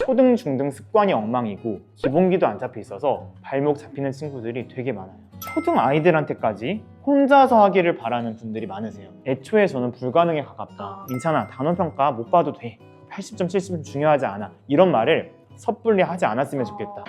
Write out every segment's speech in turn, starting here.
초등, 중등 습관이 엉망이고 기본기도 안 잡혀 있어서 발목 잡히는 친구들이 되게 많아요. 초등 아이들한테까지 혼자서 하기를 바라는 분들이 많으세요. 애초에 저는 불가능에 가깝다. 민찬아, 단원평가 못 봐도 돼. 80점, 70점 중요하지 않아. 이런 말을 섣불리 하지 않았으면 좋겠다.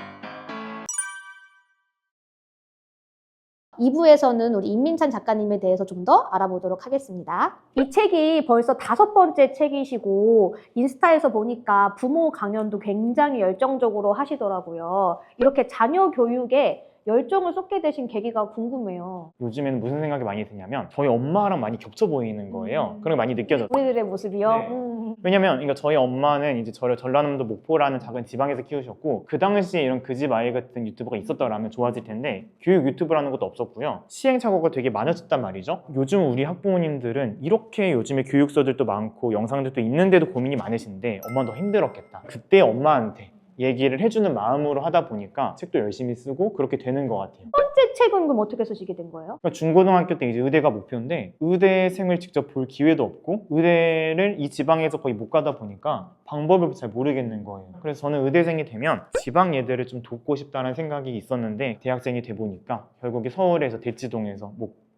2부에서는 우리 임민찬 작가님에 대해서 좀 더 알아보도록 하겠습니다. 이 책이 벌써 5번째 책이시고 인스타에서 보니까 부모 강연도 굉장히 열정적으로 하시더라고요. 이렇게 자녀 교육에 열정을 쏟게 되신 계기가 궁금해요. 요즘에는 무슨 생각이 많이 드냐면 저희 엄마랑 많이 겹쳐 보이는 거예요. 그런 게 많이 느껴졌어요. 우리들의 모습이요? 네. 왜냐면 그러니까 저희 엄마는 이제 저를 전라남도 목포라는 작은 지방에서 키우셨고 그 당시에 이런 그 집 아이 같은 유튜버가 있었더라면 좋아질 텐데 교육 유튜브라는 것도 없었고요. 시행착오가 되게 많아졌단 말이죠. 요즘 우리 학부모님들은 이렇게 요즘에 교육서들도 많고 영상들도 있는데도 고민이 많으신데 엄마는 더 힘들었겠다. 그때 엄마한테 얘기를 해주는 마음으로 하다 보니까 책도 열심히 쓰고 그렇게 되는 것 같아요. 번째 책은 그럼 어떻게 쓰시게 된 거예요? 그러니까 중고등학교 때 이제 의대가 목표인데 의대생을 직접 볼 기회도 없고 의대를 이 지방에서 거의 못 가다 보니까 방법을 잘 모르겠는 거예요. 그래서 저는 의대생이 되면 지방 예대를 좀 돕고 싶다는 생각이 있었는데 대학생이 돼 보니까 결국에 서울에서 대치동에서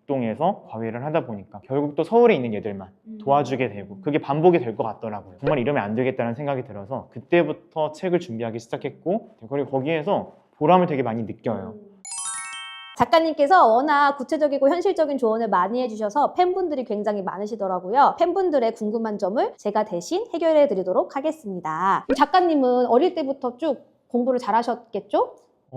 동에서 과외를 하다 보니까 결국 또 서울에 있는 애들만 도와주게 되고 그게 반복이 될 것 같더라고요. 정말 이러면 안 되겠다는 생각이 들어서 그때부터 책을 준비하기 시작했고 그리고 거기에서 보람을 되게 많이 느껴요. 작가님께서 워낙 구체적이고 현실적인 조언을 많이 해주셔서 팬분들이 굉장히 많으시더라고요. 팬분들의 궁금한 점을 제가 대신 해결해 드리도록 하겠습니다. 작가님은 어릴 때부터 쭉 공부를 잘하셨겠죠?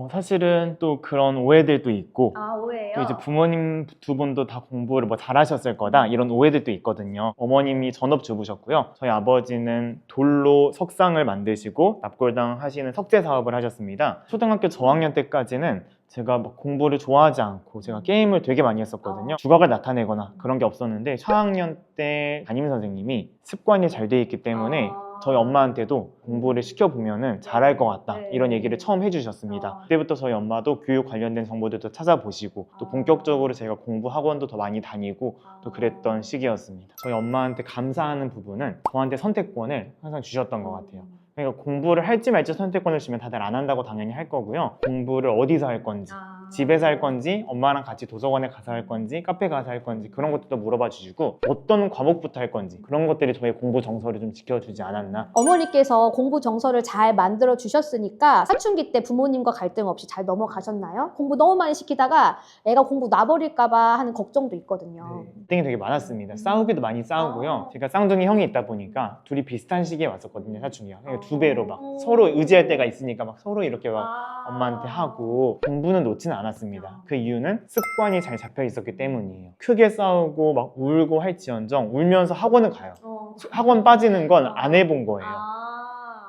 사실은 또 그런 오해들도 있고 오해예요? 또 이제 부모님 두 분도 다 공부를 뭐 잘하셨을 거다 이런 오해들도 있거든요. 어머님이 전업주부셨고요. 저희 아버지는 돌로 석상을 만드시고 납골당 하시는 석재 사업을 하셨습니다. 초등학교 저학년 때까지는 제가 막 공부를 좋아하지 않고 제가 게임을 되게 많이 했었거든요. 두각을 나타내거나 그런 게 없었는데 4학년 때 담임선생님이 습관이 잘 돼 있기 때문에 저희 엄마한테도 공부를 시켜보면은 잘할 것 같다 이런 얘기를 처음 해주셨습니다. 그때부터 저희 엄마도 교육 관련된 정보들도 찾아보시고 또 본격적으로 제가 공부 학원도 더 많이 다니고 또 그랬던 시기였습니다. 저희 엄마한테 감사하는 부분은 저한테 선택권을 항상 주셨던 것 같아요. 그러니까 공부를 할지 말지 선택권을 주면 다들 안 한다고 당연히 할 거고요. 공부를 어디서 할 건지 집에서 할 건지 엄마랑 같이 도서관에 가서 할 건지 카페 가서 할 건지 그런 것들도 물어봐 주시고 어떤 과목부터 할 건지 그런 것들이 저의 공부 정서를 좀 지켜주지 않았나. 어머니께서 공부 정서를 잘 만들어 주셨으니까 사춘기 때 부모님과 갈등 없이 잘 넘어가셨나요? 공부 너무 많이 시키다가 애가 공부 놔버릴까 봐 하는 걱정도 있거든요. 갈등이 되게 많았습니다. 싸우기도 많이 싸우고요. 제가 쌍둥이 형이 있다 보니까 둘이 비슷한 시기에 왔었거든요. 사춘기가. 그러니까 두 배로 막 서로 의지할 때가 있으니까 막 서로 이렇게 막 엄마한테 하고 공부는 놓지는 않았습니다. 그 이유는 습관이 잘 잡혀 있었기 때문이에요. 크게 싸우고 막 울고 할지언정 울면서 학원은 가요. 학원 빠지는 건 안 해본 거예요.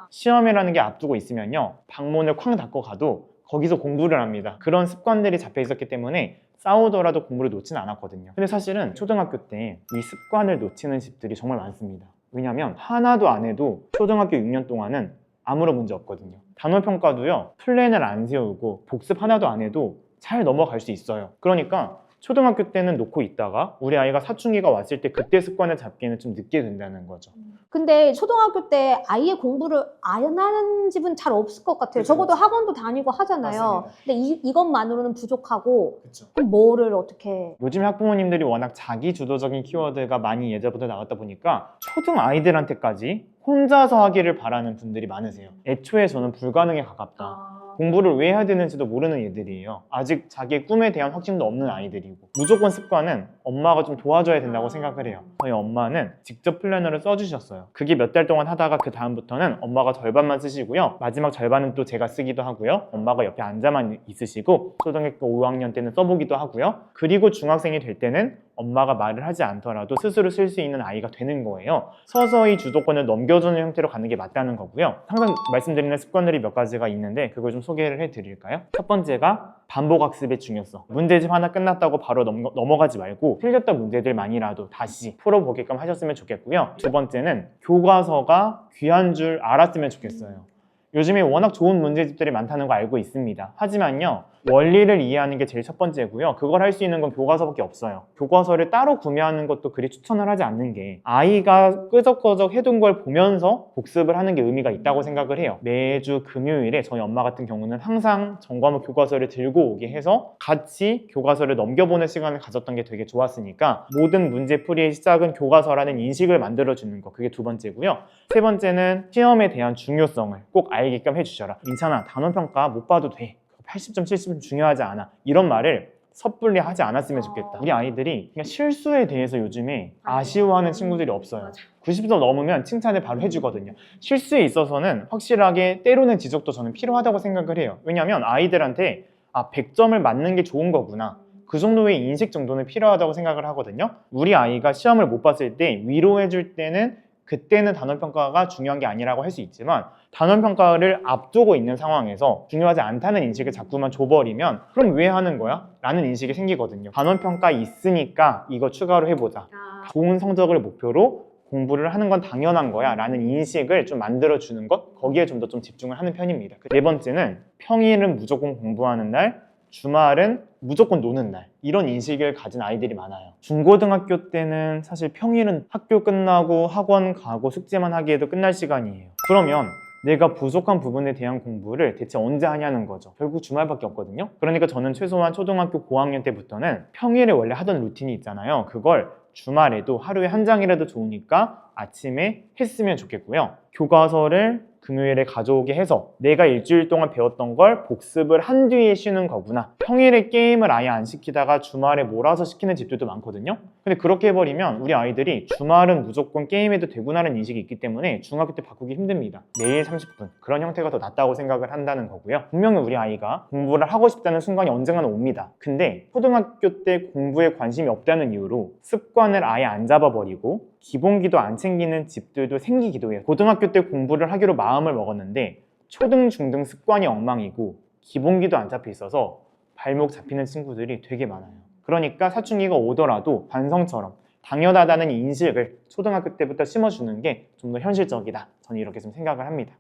시험이라는 게 앞두고 있으면요 방문을 쾅 닫고 가도 거기서 공부를 합니다. 그런 습관들이 잡혀 있었기 때문에 싸우더라도 공부를 놓지는 않았거든요. 근데 사실은 초등학교 때 이 습관을 놓치는 집들이 정말 많습니다. 왜냐면 하나도 안 해도 초등학교 6년 동안은 아무런 문제 없거든요. 단원평가도요 플랜을 안 세우고 복습 하나도 안 해도 잘 넘어갈 수 있어요. 그러니까 초등학교 때는 놓고 있다가 우리 아이가 사춘기가 왔을 때 그때 습관을 잡기는 좀 늦게 된다는 거죠. 근데 초등학교 때 아예 공부를 안 하는 집은 잘 없을 것 같아요. 적어도 학원도 다니고 하잖아요. 맞습니다. 근데 이것만으로는 부족하고 그렇죠. 그럼 뭐를 어떻게... 요즘 학부모님들이 워낙 자기 주도적인 키워드가 많이 예전부터 나왔다 보니까 초등 아이들한테까지 혼자서 하기를 바라는 분들이 많으세요. 애초에 저는 불가능에 가깝다. 공부를 왜 해야 되는지도 모르는 애들이에요. 아직 자기의 꿈에 대한 확신도 없는 아이들이고 무조건 습관은 엄마가 좀 도와줘야 된다고 생각을 해요. 저희 엄마는 직접 플래너를 써주셨어요. 그게 몇 달 동안 하다가 그 다음부터는 엄마가 절반만 쓰시고요. 마지막 절반은 또 제가 쓰기도 하고요. 엄마가 옆에 앉아만 있으시고 초등학교 5학년 때는 써보기도 하고요. 그리고 중학생이 될 때는 엄마가 말을 하지 않더라도 스스로 쓸 수 있는 아이가 되는 거예요. 서서히 주도권을 넘겨주는 형태로 가는 게 맞다는 거고요. 항상 말씀드리는 습관들이 몇 가지가 있는데 그걸 좀 소개를 해드릴까요? 첫 번째가 반복학습의 중요성. 문제집 하나 끝났다고 바로 넘어가지 말고 틀렸던 문제들만이라도 다시 풀어보게끔 하셨으면 좋겠고요. 두 번째는 교과서가 귀한 줄 알았으면 좋겠어요. 요즘에 워낙 좋은 문제집들이 많다는 거 알고 있습니다. 하지만요, 원리를 이해하는 게 제일 첫 번째고요. 그걸 할 수 있는 건 교과서밖에 없어요. 교과서를 따로 구매하는 것도 그리 추천을 하지 않는 게, 아이가 끄적끄적 해둔 걸 보면서 복습을 하는 게 의미가 있다고 생각을 해요. 매주 금요일에 저희 엄마 같은 경우는 항상 전과목 교과서를 들고 오게 해서 같이 교과서를 넘겨보는 시간을 가졌던 게 되게 좋았으니까, 모든 문제풀이의 시작은 교과서라는 인식을 만들어주는 거, 그게 두 번째고요. 세 번째는 시험에 대한 중요성을 꼭 알게끔 해주셔라. 민찬아, 단원평가 못 봐도 돼. 80점, 70점 중요하지 않아. 이런 말을 섣불리 하지 않았으면 좋겠다. 우리 아이들이 그냥 실수에 대해서 요즘에 아쉬워하는 친구들이 없어요. 90점 넘으면 칭찬을 바로 해주거든요. 실수에 있어서는 확실하게 때로는 지적도 저는 필요하다고 생각을 해요. 왜냐하면 아이들한테 100점을 맞는 게 좋은 거구나, 그 정도의 인식 정도는 필요하다고 생각을 하거든요. 우리 아이가 시험을 못 봤을 때 위로해줄 때는, 그때는 단원평가가 중요한 게 아니라고 할 수 있지만, 단원평가를 앞두고 있는 상황에서 중요하지 않다는 인식을 자꾸만 줘버리면 그럼 왜 하는 거야? 라는 인식이 생기거든요. 단원평가 있으니까 이거 추가로 해보자. 좋은 성적을 목표로 공부를 하는 건 당연한 거야 라는 인식을 좀 만들어주는 것, 거기에 좀 더 집중을 하는 편입니다. 네 번째는 평일은 무조건 공부하는 날, 주말은 무조건 노는 날, 이런 인식을 가진 아이들이 많아요. 중고등학교 때는 사실 평일은 학교 끝나고 학원 가고 숙제만 하기에도 끝날 시간이에요. 그러면 내가 부족한 부분에 대한 공부를 대체 언제 하냐는 거죠. 결국 주말밖에 없거든요. 그러니까 저는 최소한 초등학교 고학년 때부터는 평일에 원래 하던 루틴이 있잖아요. 그걸 주말에도 하루에 한 장이라도 좋으니까 아침에 했으면 좋겠고요. 교과서를 금요일에 가져오게 해서 내가 일주일 동안 배웠던 걸 복습을 한 뒤에 쉬는 거구나. 평일에 게임을 아예 안 시키다가 주말에 몰아서 시키는 집들도 많거든요. 근데 그렇게 해버리면 우리 아이들이 주말은 무조건 게임해도 되구나라는 인식이 있기 때문에 중학교 때 바꾸기 힘듭니다. 매일 30분, 그런 형태가 더 낫다고 생각을 한다는 거고요. 분명히 우리 아이가 공부를 하고 싶다는 순간이 언젠가는 옵니다. 근데 초등학교 때 공부에 관심이 없다는 이유로 습관을 아예 안 잡아버리고 기본기도 안 챙기는 집들도 생기기도 해요. 고등학교 때 공부를 하기로 마음을 먹었는데 초등, 중등 습관이 엉망이고 기본기도 안 잡혀 있어서 발목 잡히는 친구들이 되게 많아요. 그러니까 사춘기가 오더라도 관성처럼 당연하다는 인식을 초등학교 때부터 심어주는 게 좀 더 현실적이다. 저는 이렇게 좀 생각을 합니다.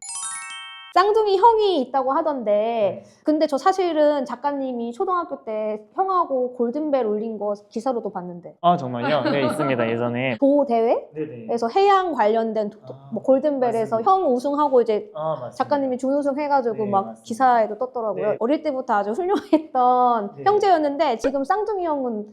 쌍둥이 형이 있다고 하던데, 근데 저 사실은 작가님이 초등학교 때 형하고 골든벨 울린 거 기사로도 봤는데. 정말요? 네, 있습니다. 예전에. 도 대회에서 해양 관련된 뭐 골든벨에서 맞습니다. 형 우승하고 이제 맞습니다. 작가님이 준우승 해가지고 네, 막 맞습니다. 기사에도 떴더라고요. 네. 어릴 때부터 아주 훌륭했던 네. 형제였는데 지금 쌍둥이 형은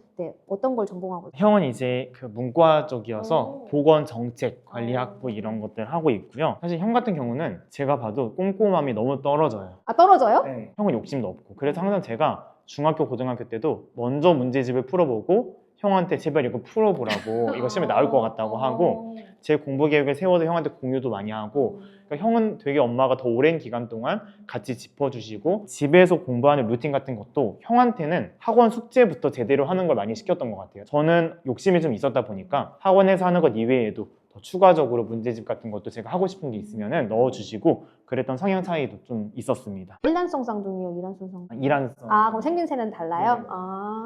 어떤 걸 전공하고 있어요? 형은 이제 그 문과 쪽이어서 오. 보건 정책, 관리학부 이런 것들 하고 있고요. 사실 형 같은 경우는 제가 봐도 꼼꼼함이 너무 떨어져요. 떨어져요? 네. 형은 욕심도 없고. 그래서 항상 제가 중학교, 고등학교 때도 먼저 문제집을 풀어보고 형한테 제발 이거 풀어보라고, 이거 시험에 나올 것 같다고 하고, 제 공부 계획을 세워서 형한테 공유도 많이 하고. 그러니까 형은 되게 엄마가 더 오랜 기간 동안 같이 짚어주시고, 집에서 공부하는 루틴 같은 것도 형한테는 학원 숙제부터 제대로 하는 걸 많이 시켰던 것 같아요. 저는 욕심이 좀 있었다 보니까 학원에서 하는 것 이외에도 더 추가적으로 문제집 같은 것도 제가 하고 싶은 게 있으면 넣어주시고 그랬던 성향 차이도 좀 있었습니다. 일란성 쌍둥이요, 일란성 쌍둥이. 이란성. 그럼 생김새는 달라요? 네.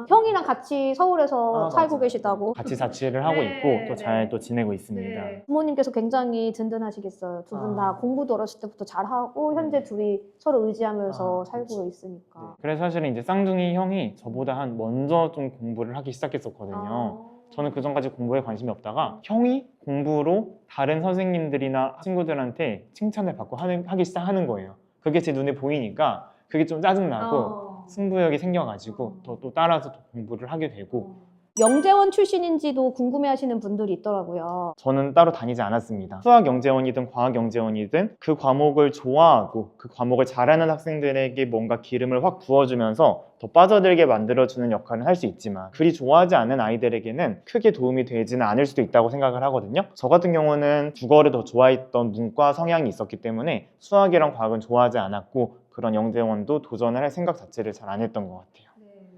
형이랑 같이 서울에서 살고 맞아요. 계시다고? 같이 자취를 하고 네, 있고 또 잘 네. 또 지내고 있습니다. 부모님께서 굉장히 든든하시겠어요. 두 분 다 공부도 어렸을 때부터 잘하고 현재 둘이 서로 의지하면서 살고 그치. 있으니까. 그래서 사실은 이제 쌍둥이 형이 저보다 한 먼저 좀 공부를 하기 시작했었거든요. 저는 그 전까지 공부에 관심이 없다가 형이 공부로 다른 선생님들이나 친구들한테 칭찬을 받고 하기 시작하는 거예요. 그게 제 눈에 보이니까 그게 좀 짜증나고 승부욕이 생겨가지고 또 따라서 또 공부를 하게 되고. 영재원 출신인지도 궁금해하시는 분들이 있더라고요. 저는 따로 다니지 않았습니다. 수학 영재원이든 과학 영재원이든 그 과목을 좋아하고 그 과목을 잘하는 학생들에게 뭔가 기름을 확 부어주면서 더 빠져들게 만들어주는 역할은 할 수 있지만, 그리 좋아하지 않는 아이들에게는 크게 도움이 되지는 않을 수도 있다고 생각을 하거든요. 저 같은 경우는 국어를 더 좋아했던 문과 성향이 있었기 때문에 수학이랑 과학은 좋아하지 않았고, 그런 영재원도 도전을 할 생각 자체를 잘 안 했던 것 같아요.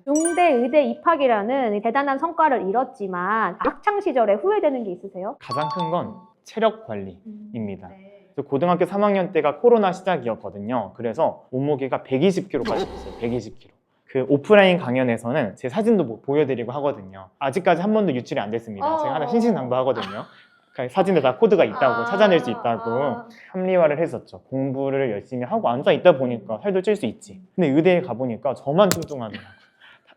용대 의대 입학이라는 대단한 성과를 이뤘지만 학창 시절에 후회되는 게 있으세요? 가장 큰 건 체력 관리입니다. 네. 고등학교 3학년 때가 코로나 시작이었거든요. 그래서 몸무게가 120kg까지 됐어요. 120kg. 그 오프라인 강연에서는 제 사진도 보여드리고 하거든요. 아직까지 한 번도 유출이 안 됐습니다. 제가 하나 신신당부하거든요. 사진에 다 코드가 있다고 찾아낼 수 있다고 아. 합리화를 했었죠. 공부를 열심히 하고 앉아 있다 보니까 살도 찔 수 있지. 근데 의대에 가보니까 저만 뚱뚱하더라고요.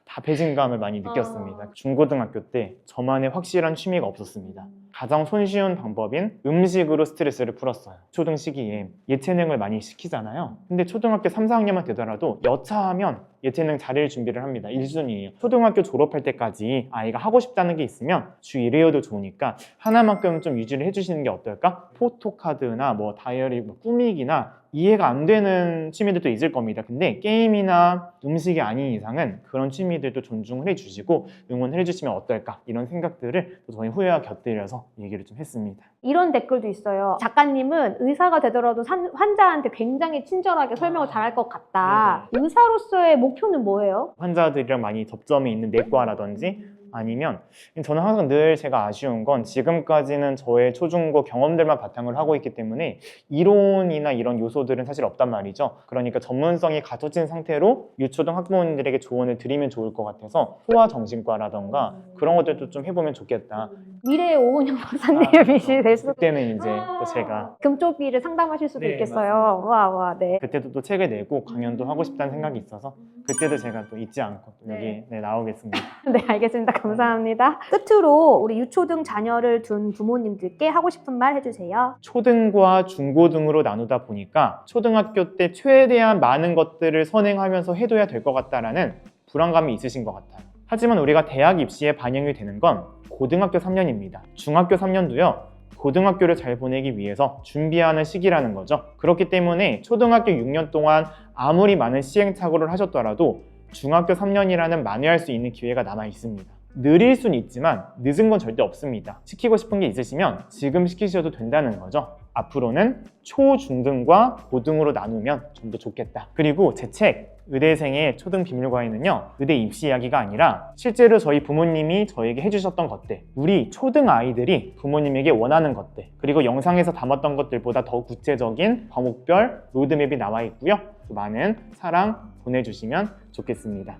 다 배신감을 많이 느꼈습니다. 중고등학교 때 저만의 확실한 취미가 없었습니다. 가장 손쉬운 방법인 음식으로 스트레스를 풀었어요. 초등 시기에 예체능을 많이 시키잖아요. 근데 초등학교 3, 4학년만 되더라도 여차하면 예체능 자리를 준비를 합니다. 1순위예요. 초등학교 졸업할 때까지 아이가 하고 싶다는 게 있으면 주 1회여도 좋으니까 하나만큼은 좀 유지를 해주시는 게 어떨까? 포토카드나 뭐 다이어리, 뭐 꾸미기나 이해가 안 되는 취미들도 있을 겁니다. 근데 게임이나 음식이 아닌 이상은 그런 취미들도 존중을 해주시고 응원을 해주시면 어떨까? 이런 생각들을 또 저희 후배와 곁들여서 얘기를 좀 했습니다. 이런 댓글도 있어요. 작가님은 의사가 되더라도 환자한테 굉장히 친절하게 설명을 잘할 것 같다. 의사로서의 목표는 뭐예요? 환자들이랑 많이 접점이 있는 내과라든지 아니면 저는 항상 늘 제가 아쉬운 건 지금까지는 저의 초중고 경험들만 바탕을 하고 있기 때문에 이론이나 이런 요소들은 사실 없단 말이죠. 그러니까 전문성이 갖춰진 상태로 유초등 학부모님들에게 조언을 드리면 좋을 것 같아서 소아정신과라던가 그런 것들도 좀 해보면 좋겠다. 미래의 오은영 박사님이시 될 수도. 그때는 이제 또 제가 금쪽비를 상담하실 수도 네, 있겠어요. 와, 네. 그때도 또 책을 내고 강연도 하고 싶다는 생각이 있어서 그때도 제가 또 잊지 않고 또 여기 나오겠습니다. 네, 알겠습니다. 감사합니다. 끝으로 우리 유초등 자녀를 둔 부모님들께 하고 싶은 말 해주세요. 초등과 중고등으로 나누다 보니까 초등학교 때 최대한 많은 것들을 선행하면서 해둬야 될 것 같다라는 불안감이 있으신 것 같아요. 하지만 우리가 대학 입시에 반영이 되는 건 고등학교 3년입니다. 중학교 3년도요. 고등학교를 잘 보내기 위해서 준비하는 시기라는 거죠. 그렇기 때문에 초등학교 6년 동안 아무리 많은 시행착오를 하셨더라도 중학교 3년이라는 만회할 수 있는 기회가 남아 있습니다. 느릴 수는 있지만 늦은 건 절대 없습니다. 시키고 싶은 게 있으시면 지금 시키셔도 된다는 거죠. 앞으로는 초, 중등과 고등으로 나누면 좀 더 좋겠다. 그리고 제 책 의대생의 초등 비밀과에는요, 의대 입시 이야기가 아니라 실제로 저희 부모님이 저에게 해주셨던 것들, 우리 초등 아이들이 부모님에게 원하는 것들, 그리고 영상에서 담았던 것들보다 더 구체적인 과목별 로드맵이 나와 있고요. 많은 사랑 보내주시면 좋겠습니다.